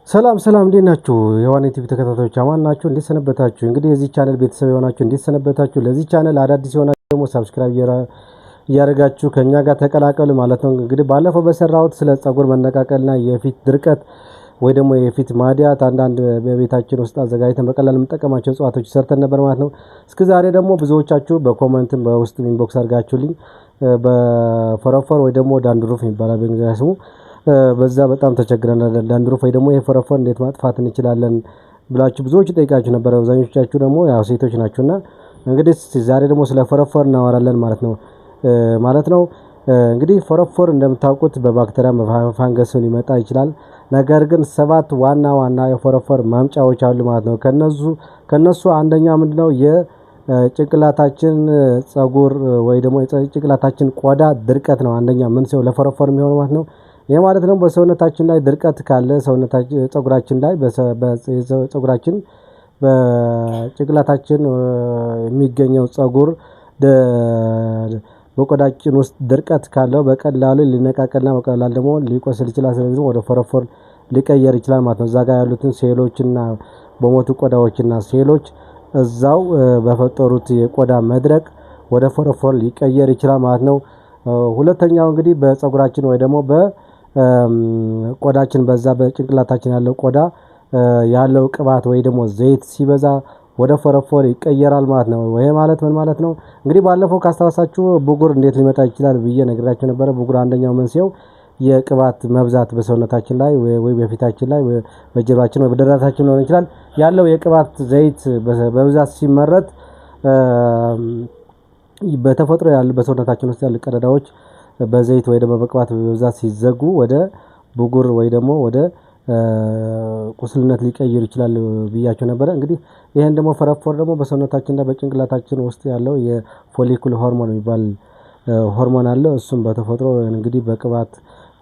ሰላም ሰላም እንዴት ናችሁ? የዋኔ ቲቪ ተከታታዮች አማን ናችሁ? እንዴት ሰነበታችሁ? እንግዲህ የዚህ ቻናል ቤተሰብ የሆናችሁ እንዴት ሰነበታችሁ? ለዚህ ቻናል አዳዲስ የሆናችሁ ደግሞ ሰብስክራይብ እያደረጋችሁ ከኛ ጋር ተቀላቀሉ ማለት ነው። እንግዲህ ባለፈው በሰራሁት ስለ ፀጉር መነቃቀልና የፊት ድርቀት ወይ ደግሞ የፊት ማዲያት አንዳንድ በቤታችን ውስጥ አዘጋጅተን በቀላል የምንጠቀማቸው እጽዋቶች ሰርተን ነበር ማለት ነው። እስከ ዛሬ ደግሞ ብዙዎቻችሁ በኮመንትም በውስጥ ኢንቦክስ አድርጋችሁልኝ በፎረፎር ወይ ደግሞ ዳንድሩፍ ይባላል በእንግሊዝኛ ስሙ በዛ በጣም ተቸግረናል። ዳንድሩፍ ወይ ደግሞ የፎረፎር እንዴት ማጥፋት እንችላለን ብላችሁ ብዙዎች ጠይቃችሁ ነበር። አብዛኞቻችሁ ደግሞ ያው ሴቶች ናችሁና እንግዲህ ዛሬ ደግሞ ስለ ፎረፎር እናወራለን ማለት ነው። እንግዲህ ፎረፎር እንደምታውቁት በባክቴሪያ በፋንገስ ሊመጣ ይችላል። ነገር ግን 7 ዋና የፎረፎር ማምጫዎች አሉ ማለት ነው። ከነሱ አንደኛ ምንድነው የጭንቅላታችን ፀጉር ወይ ደግሞ የጭንቅላታችን ቆዳ ድርቀት ነው። አንደኛ መንስኤው ለፎረፎር የሚሆነው ማለት ነው። ይሄ ማለት ነው በሰውነታችን ላይ ድርቀት ካለ ሰውነታችን ፀጉራችን ላይ ፀጉራችን በጭንቅላታችን የሚገኘው ፀጉር በቆዳችን ውስጥ ድርቀት ካለው በቀላሉ ሊነቃቀልና በቀላሉ ደግሞ ሊቆስል ይችላል። ስለዚህ ወደ ፎረፎር ሊቀየር ይችላል ማለት ነው። እዛ ጋር ያሉትን ሴሎችና በሞቱ ቆዳዎችና ሴሎች እዛው በፈጠሩት የቆዳ መድረቅ ወደ ፎረፎር ሊቀየር ይችላል ማለት ነው። ሁለተኛው እንግዲህ በፀጉራችን ወይ ደግሞ በቆዳችን በዛ በጭንቅላታችን ያለው ቆዳ ያለው ቅባት ወይ ደግሞ ዘይት ሲበዛ ወደ ፎረፎር ይቀየራል ማለት ነው። ይሄ ማለት ምን ማለት ነው? እንግዲህ ባለፈው ካስታወሳችሁ ብጉር እንዴት ሊመጣ ይችላል ብዬ ነግራችሁ ነበር። ብጉር አንደኛው መንስኤው የቅባት መብዛት በሰውነታችን ላይ ወይ በፊታችን ላይ በጀርባችን ወይ በደረታችን ሊሆን ይችላል። ያለው የቅባት ዘይት በብዛት ሲመረት በተፈጥሮ ያሉ በሰውነታችን ውስጥ ያሉ ቀዳዳዎች በዘይት ወይ ደግሞ በቅባት በብዛት ሲዘጉ ወደ ብጉር ወይ ደግሞ ወደ ቁስልነት ሊቀይር ይችላል ብያቸው ነበር። እንግዲህ ይሄን ደግሞ ፎረፎር ደግሞ በሰውነታችንና በጭንቅላታችን ውስጥ ያለው የፎሊኩል ሆርሞን የሚባል ሆርሞን አለ። እሱም በተፈጥሮ እንግዲህ በቅባት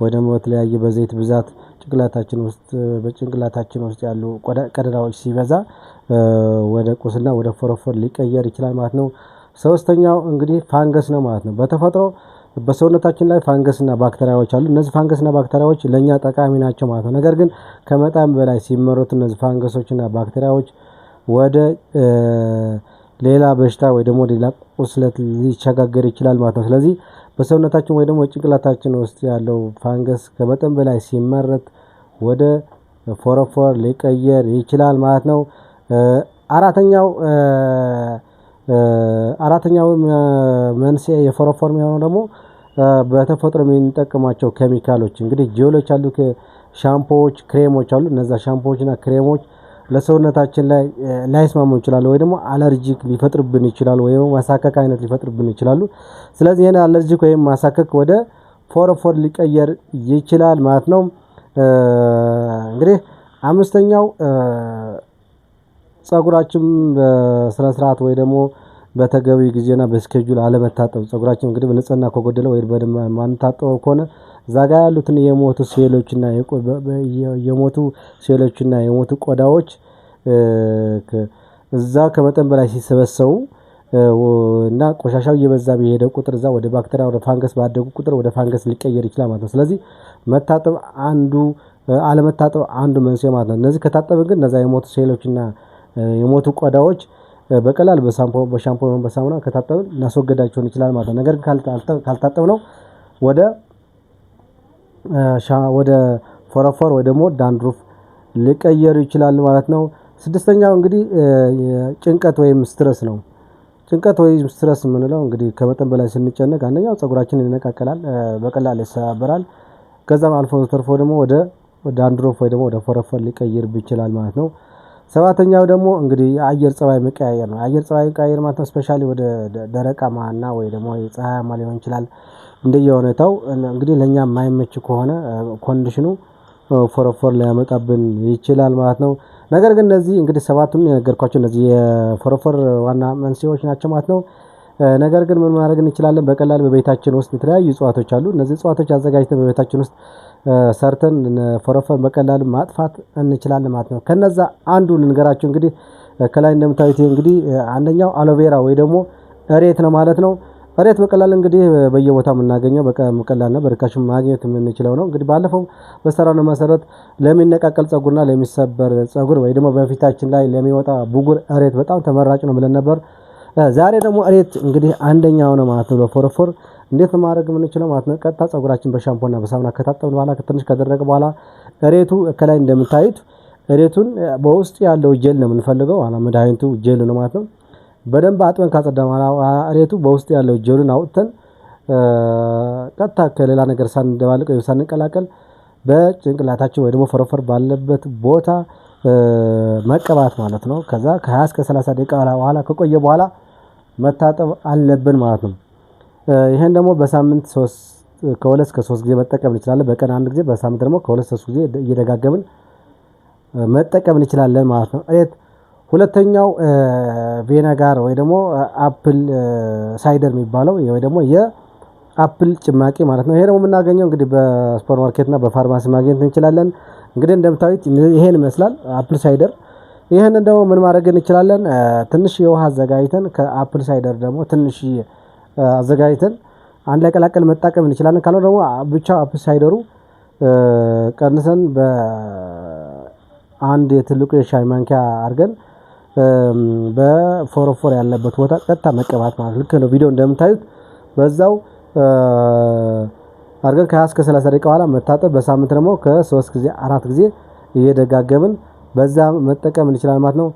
ወይ ደግሞ በተለያየ በዘይት ብዛት በጭንቅላታችን ውስጥ ያሉ ቀዳዳዎች ሲበዛ ወደ ቁስልና ወደ ፎረፎር ሊቀየር ይችላል ማለት ነው። ሶስተኛው እንግዲህ ፋንገስ ነው ማለት ነው። በተፈጥሮ በሰውነታችን ላይ ፋንገስና ባክቴሪያዎች አሉ። እነዚህ ፋንገስና ባክቴሪያዎች ለኛ ጠቃሚ ናቸው ማለት ነው። ነገር ግን ከመጠን በላይ ሲመረቱ እነዚህ ፋንገሶችና ባክቴሪያዎች ወደ ሌላ በሽታ ወይ ደግሞ ሌላ ቁስለት ሊሸጋገር ይችላል ማለት ነው። ስለዚህ በሰውነታችን ወይ ደግሞ ጭንቅላታችን ውስጥ ያለው ፋንገስ ከመጠን በላይ ሲመረት ወደ ፎረፎር ሊቀየር ይችላል ማለት ነው። አራተኛው መንስኤ የፎረፎር የሚሆነው ደግሞ በተፈጥሮ የምንጠቀማቸው ኬሚካሎች እንግዲህ ጄሎች አሉ፣ ሻምፖዎች፣ ክሬሞች አሉ። እነዛ ሻምፖዎችና ክሬሞች ለሰውነታችን ላይ ላይስማሙ ይችላሉ ወይ ደግሞ አለርጂክ ሊፈጥርብን ይችላሉ ወይ ደግሞ ማሳከክ አይነት ሊፈጥርብን ይችላሉ። ስለዚህ ይሄን አለርጂክ ወይም ማሳከክ ወደ ፎረፎር ሊቀየር ይችላል ማለት ነው። እንግዲህ አምስተኛው ፀጉራችን በስነ ስርዓት ወይ ደግሞ በተገቢ ጊዜና በስኬጁል አለመታጠብ ፀጉራችን እንግዲህ በንጽህና ከጎደለ ወይ በደንብ ማንታጠበው ከሆነ እዛ ጋር ያሉትን የሞቱ ሴሎችና የሞቱ ቆዳዎች እዛ ከመጠን በላይ ሲሰበሰቡ እና ቆሻሻው እየበዛ በሄደ ቁጥር እዛ ወደ ባክቴሪያ ወደ ፋንገስ ባደጉ ቁጥር ወደ ፋንገስ ሊቀየር ይችላል ማለት ነው። ስለዚህ አለመታጠብ አንዱ መንስኤ ማለት ነው። እነዚህ ከታጠብን ግን እነዛ የሞቱ ሴሎችና የሞቱ ቆዳዎች በቀላል በሻምፖ በሳሙና ከታጠብን እናስወገዳቸውን ይችላል ማለት ነው። ነገር ግን ካልታጠብነው ወደ ፎረፎር ወይ ደግሞ ዳንድሩፍ ሊቀየሩ ይችላል ማለት ነው። ስድስተኛው እንግዲህ ጭንቀት ወይም ስትረስ ነው። ጭንቀት ወይም ስትረስ የምንለው እንግዲህ ከመጠን በላይ ስንጨነቅ አንደኛው ፀጉራችንን ይነቃቀላል፣ በቀላል ይሰባበራል። ከዛም አልፎ ተርፎ ደግሞ ወደ ዳንድሩፍ ወይ ደግሞ ወደ ፎረፎር ሊቀይር ይችላል ማለት ነው። ሰባተኛው ደግሞ እንግዲህ የአየር ፀባይ መቀያየር ነው። የአየር ፀባይ መቀያየር ማለት ነው ስፔሻሊ ወደ ደረቃማና ወይ ደግሞ ፀሐያማ ሊሆን ይችላል። እንደየሁኔታው እንግዲህ ለኛ የማይመች ከሆነ ኮንዲሽኑ ፎረፎር ሊያመጣብን ይችላል ማለት ነው። ነገር ግን እነዚህ እንግዲህ ሰባቱን የነገርኳቸው እነዚህ የፎረፎር ዋና መንስኤዎች ናቸው ማለት ነው። ነገር ግን ምን ማድረግ እንችላለን? በቀላል በቤታችን ውስጥ የተለያዩ እጽዋቶች አሉ። እነዚህ እጽዋቶች አዘጋጅተን በቤታችን ውስጥ ሰርተን ፎረፎር በቀላሉ ማጥፋት እንችላለን ማለት ነው። ከነዛ አንዱ ልንገራችሁ እንግዲህ ከላይ እንደምታዩት እንግዲህ አንደኛው አሎቬራ ወይ ደግሞ እሬት ነው ማለት ነው። እሬት በቀላል እንግዲህ በየቦታው የምናገኘው በቀላልና በርካሽ ማግኘት የምንችለው ነው። እንግዲህ ባለፈው በሰራነው መሰረት ለሚነቃቀል ጸጉርና ለሚሰበር ጸጉር ወይ ደግሞ በፊታችን ላይ ለሚወጣ ቡጉር እሬት በጣም ተመራጭ ነው ብለን ነበር። ዛሬ ደግሞ እሬት እንግዲህ አንደኛው ነው ማለት ነው። ለፎረፎር እንዴት ማድረግ የምንችለው ማለት ነው። ቀጥታ ጸጉራችን በሻምፖና በሳሙና ከታጠብን በኋላ ትንሽ ከደረቀ በኋላ እሬቱ ከላይ እንደምታዩት እሬቱን በውስጥ ያለው ጄል ነው የምንፈልገው። መድኃኒቱ ጄል ነው ማለት ነው። በደንብ አጥበን ካጸዳን በኋላ እሬቱ በውስጥ ያለው ጄሉን አውጥተን ቀጥታ ከሌላ ነገር ሳንደባልቅ ወይ ሳንቀላቀል በጭንቅላታችን ወይ ደግሞ ፎረፎር ባለበት ቦታ መቀባት ማለት ነው። ከዛ ከ20 እስከ 30 ደቂቃ በኋላ ከቆየ በኋላ መታጠብ አለብን ማለት ነው። ይሄን ደግሞ በሳምንት ከ2 እስከ 3 ጊዜ መጠቀም እንችላለን። በቀን አንድ ጊዜ፣ በሳምንት ደግሞ ከ2 እስከ 3 ጊዜ እየደጋገምን መጠቀም እንችላለን ማለት ነው። እሬት ሁለተኛው ቬነጋር ወይ ደግሞ አፕል ሳይደር የሚባለው ወይ ደግሞ የአፕል ጭማቂ ማለት ነው። ይሄ ደግሞ የምናገኘው እንግዲህ በሱፐር ማርኬት እና በፋርማሲ ማግኘት እንችላለን። እንግዲህ እንደምታዩት ይሄን ይመስላል አፕል ሳይደር። ይሄንን ደግሞ ምን ማድረግ እንችላለን? ትንሽ የውሃ አዘጋጅተን ከአፕል ሳይደር ደግሞ ትንሽ አዘጋጅተን አንድ ላይ ቀላቀል መጠቀም እንችላለን። ካልሆነ ደግሞ ብቻ አፕል ሳይደሩ ቀንሰን በአንድ የትልቁ የሻይ ማንኪያ አድርገን በፎረፎር ያለበት ቦታ ቀጥታ መቀባት ማለት ልክ ነው። ቪዲዮ እንደምታዩት በዛው አድርገን ከ20 እስከ 30 ደቂቃ በኋላ መታጠብ፣ በሳምንት ደግሞ ከ3 ጊዜ 4 ጊዜ እየደጋገምን በዛ መጠቀም እንችላለን ማለት ነው።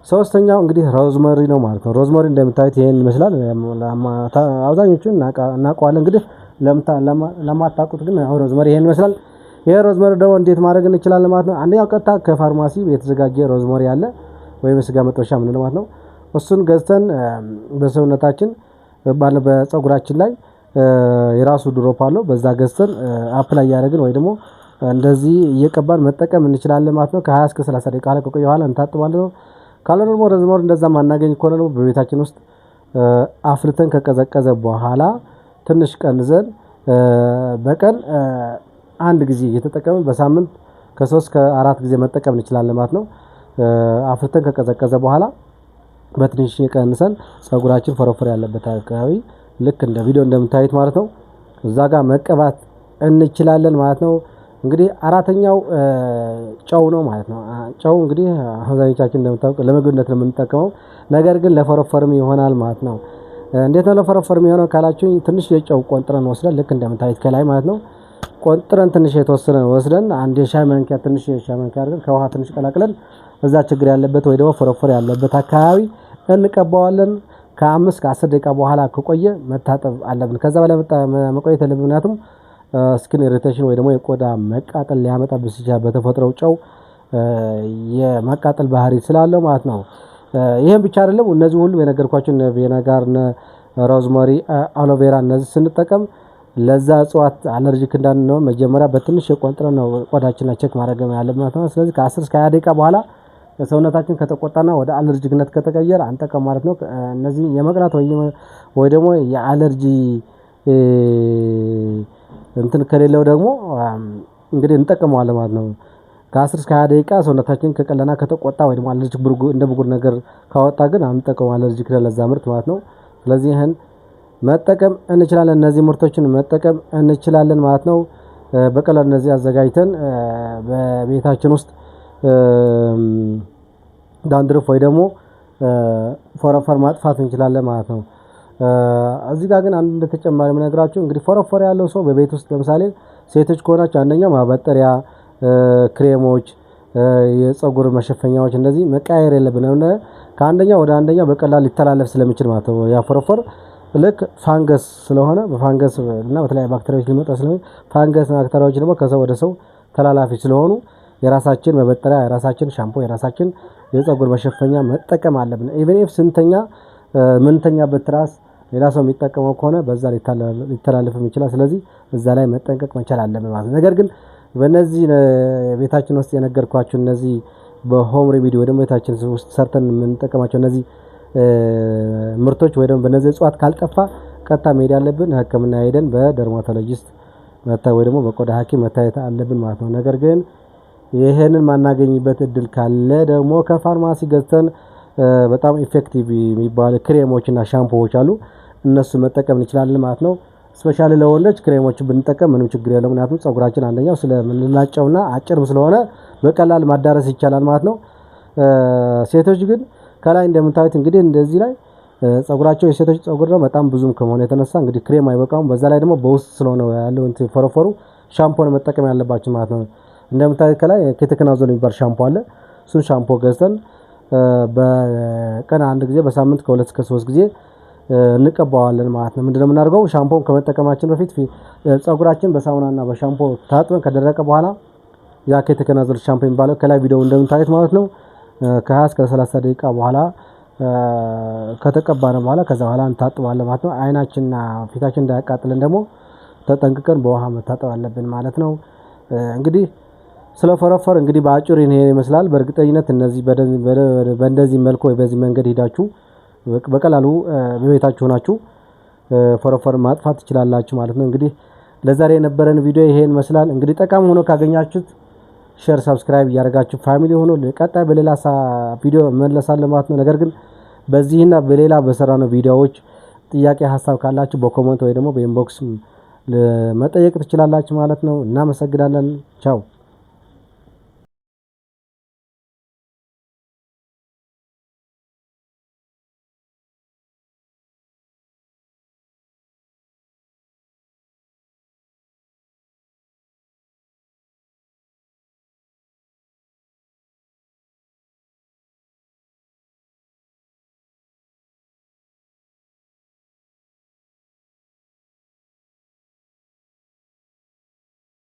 ሶስተኛው እንግዲህ ሮዝመሪ ነው ማለት ነው። ሮዝመሪ እንደምታዩት ይሄን ይመስላል። አብዛኞቹ እናውቀዋለን። እንግዲህ ለማታውቁት ግን ሮዝመሪ ይሄን ይመስላል። ይሄ ሮዝመሪ ደግሞ እንዴት ማድረግ እንችላለን ማለት ነው። አንደኛው ቀጥታ ከፋርማሲ የተዘጋጀ ሮዝመሪ አለ ወይም ስጋ መጥበሻ ምን ማለት ነው። እሱን ገዝተን በሰውነታችን በፀጉራችን ላይ የራሱ ድሮፕ አለው። በዛ ገዝተን አፕላይ ያደረግን ወይ ደግሞ እንደዚህ እየቀባን መጠቀም እንችላለን ማለት ነው። ከ20 እስከ 30 ደቂቃ ላይ ከቆየ በኋላ እንታጥባለን ነው። ካልሆነ ደግሞ ሮዝመሪ እንደዛ ማናገኝ ከሆነ ደግሞ በቤታችን ውስጥ አፍልተን ከቀዘቀዘ በኋላ ትንሽ ቀንዘን በቀን አንድ ጊዜ እየተጠቀምን በሳምንት ከ3 እስከ 4 ጊዜ መጠቀም እንችላለን ማለት ነው። አፍልተን ከቀዘቀዘ በኋላ በትንሽ ቀንሰን ፀጉራችን ፎረፎር ያለበት አካባቢ ልክ እንደ ቪዲዮ እንደምታዩት ማለት ነው እዛ ጋር መቀባት እንችላለን ማለት ነው። እንግዲህ አራተኛው ጨው ነው ማለት ነው። ጨው እንግዲህ አብዛኞቻችን እንደምታውቁት ለምግብነት ነው የምንጠቀመው፣ ነገር ግን ለፎረፎርም ይሆናል ማለት ነው። እንዴት ነው ለፎረፎርም የሚሆነው ካላችሁኝ፣ ትንሽ የጨው ቆንጥረን ወስደን ልክ እንደምታዩት ከላይ ማለት ነው ቆንጥረን ትንሽ የተወሰነ ወስደን አንድ የሻይ ማንኪያ ትንሽ የሻይ ማንኪያ አድርገን ከውሃ ትንሽ ቀላቅለን እዛ ችግር ያለበት ወይ ደግሞ ፎረፎር ያለበት አካባቢ እንቀባዋለን። ከ5 እስከ 10 ደቂቃ በኋላ ከቆየ መታጠብ አለብን። ከዛ በላይ መቆየት የለብንም፣ ምክንያቱም ስኪን ኢሪቴሽን ወይ ደግሞ የቆዳ መቃጠል ሊያመጣብን ይችላል። በተፈጥሮው ጨው የማቃጠል ባህሪ ስላለው ማለት ነው። ይሄን ብቻ አይደለም፣ እነዚህ ሁሉ የነገርኳችሁ ቬነጋር፣ ሮዝመሪ፣ አሎቬራ እነዚህ ስንጠቀም ለዛ እጽዋት አለርጂክ እንዳንሆን መጀመሪያ በትንሽ የቆንጥረን ነው ቆዳችንን ቼክ ማድረግ ያለብን ማለት ነው። ስለዚህ ከ10 እስከ 20 ደቂቃ በኋላ ሰውነታችን ከተቆጣና ወደ አለርጂክነት ከተቀየረ አንጠቀም ማለት ነው። እነዚህ የመቅላት ወይ ደግሞ የአለርጂ እንትን ከሌለው ደግሞ እንግዲህ እንጠቀመዋለን ማለት ነው። ከ10 እስከ 20 ደቂቃ ሰውነታችን ከቀለና ከተቆጣ ወይ ደግሞ አለርጂክ እንደ ብጉር ነገር ካወጣ ግን አንጠቀም አለርጂክ ለዛ ምርት ማለት ነው። ስለዚህ ይሄን መጠቀም እንችላለን፣ እነዚህ ምርቶችን መጠቀም እንችላለን ማለት ነው። በቀላሉ እነዚህ አዘጋጅተን በቤታችን ውስጥ ዳንድርፍ ወይ ደግሞ ፎረፎር ማጥፋት እንችላለን ማለት ነው። እዚህ ጋር ግን አንድ ተጨማሪ የምነግራችሁ እንግዲህ ፎረፎር ያለው ሰው በቤት ውስጥ ለምሳሌ ሴቶች ከሆናችሁ አንደኛው ማበጠሪያ ክሬሞች፣ የፀጉር መሸፈኛዎች እንደዚህ መቀያየር የለብንም። ከአንደኛው ወደ አንደኛው በቀላል ሊተላለፍ ስለሚችል ማለት ነው። ያ ፎረፎር ልክ ፋንገስ ስለሆነ በፋንገስ እና በተለያዩ ባክቴሪያዎች ሊመጣ ስለሆነ ፋንገስ ባክቴሪያዎች ደግሞ ከሰው ወደ ሰው ተላላፊ ስለሆኑ የራሳችን መበጠሪያ፣ የራሳችን ሻምፖ፣ የራሳችን የፀጉር መሸፈኛ መጠቀም አለብን። ኢቭን ኢፍ ምንተኛበት ትራስ ሌላ ሰው የሚጠቀመው ከሆነ በዛ ሊተላለፍም ይችላል። ስለዚህ እዛ ላይ መጠንቀቅ መቻል አለብን ማለት ነው። ነገር ግን በእነዚህ ቤታችን ውስጥ የነገርኳችሁ እነዚህ በሆም ሪሚዲ ወይ ደግሞ ቤታችን ውስጥ ሰርተን የምንጠቀማቸው እነዚህ ምርቶች ወይ ደግሞ በእነዚህ እጽዋት ካልጠፋ ቀጥታ መሄድ ያለብን ሕክምና ሄደን በደርማቶሎጂስት ወይ ደግሞ በቆዳ ሐኪም መታየት አለብን ማለት ነው። ነገር ግን ይሄንን ማናገኝበት እድል ካለ ደግሞ ከፋርማሲ ገዝተን በጣም ኢፌክቲቭ የሚባሉ ክሬሞች እና ሻምፖዎች አሉ። እነሱ መጠቀም እንችላለን ማለት ነው። ስፔሻሊ ለወንዶች ክሬሞችን ብንጠቀም ምንም ችግር የለም። ምክንያቱም ፀጉራችን አንደኛው ስለምንላጨውና አጭርም ስለሆነ በቀላል ማዳረስ ይቻላል ማለት ነው። ሴቶች ግን ከላይ እንደምታዩት እንግዲህ እንደዚህ ላይ ፀጉራቸው የሴቶች ፀጉር ነው በጣም ብዙም ከመሆኑ የተነሳ እንግዲህ ክሬም አይበቃውም። በዛ ላይ ደግሞ በውስጥ ስለሆነ ያለው እንትን ፎረፎሩ ሻምፖን መጠቀም ያለባችሁ ማለት ነው። እንደምታዩት ከላይ ኬተከናዞል የሚባል ሻምፖ አለ። እሱን ሻምፖ ገዝተን በቀን አንድ ጊዜ በሳምንት ከ2 እስከ 3 ጊዜ እንቀባዋለን ማለት ነው። ምንድነው የምናደርገው? ሻምፖን ከመጠቀማችን በፊት ፀጉራችን በሳሙናና በሻምፖ ታጥበን ከደረቀ በኋላ ያ ኬተከናዞል ሻምፖ የሚባለው ከላይ ቪዲዮ እንደምታዩት ማለት ነው ከ20 እስከ 30 ደቂቃ በኋላ ከተቀባነ በኋላ ከዛ በኋላ እንታጥባለን ማለት ነው። አይናችንና ፊታችን እንዳያቃጥለን ደግሞ ተጠንቅቀን በውሃ መታጠብ አለብን ማለት ነው። እንግዲህ ስለ ፎረፎር እንግዲህ በአጭሩ ይሄን ይመስላል። በእርግጠኝነት እነዚህ በእንደዚህ መልኩ ወይ በዚህ መንገድ ሄዳችሁ በቀላሉ በቤታችሁ ሆናችሁ ፎረፎር ማጥፋት ትችላላችሁ ማለት ነው። እንግዲህ ለዛሬ የነበረን ቪዲዮ ይሄን ይመስላል። እንግዲህ ጠቃሚ ሆኖ ካገኛችሁት ሼር፣ ሰብስክራይብ እያደረጋችሁ ፋሚሊ ሆኖ ቀጣይ በሌላ ቪዲዮ መለሳለሁ ማለት ነው። ነገር ግን በዚህና በሌላ በሰራነው ቪዲዮዎች ጥያቄ ሀሳብ ካላችሁ በኮሜንት ወይ ደግሞ በኢንቦክስ መጠየቅ ትችላላችሁ ማለት ነው። እናመሰግናለን። ቻው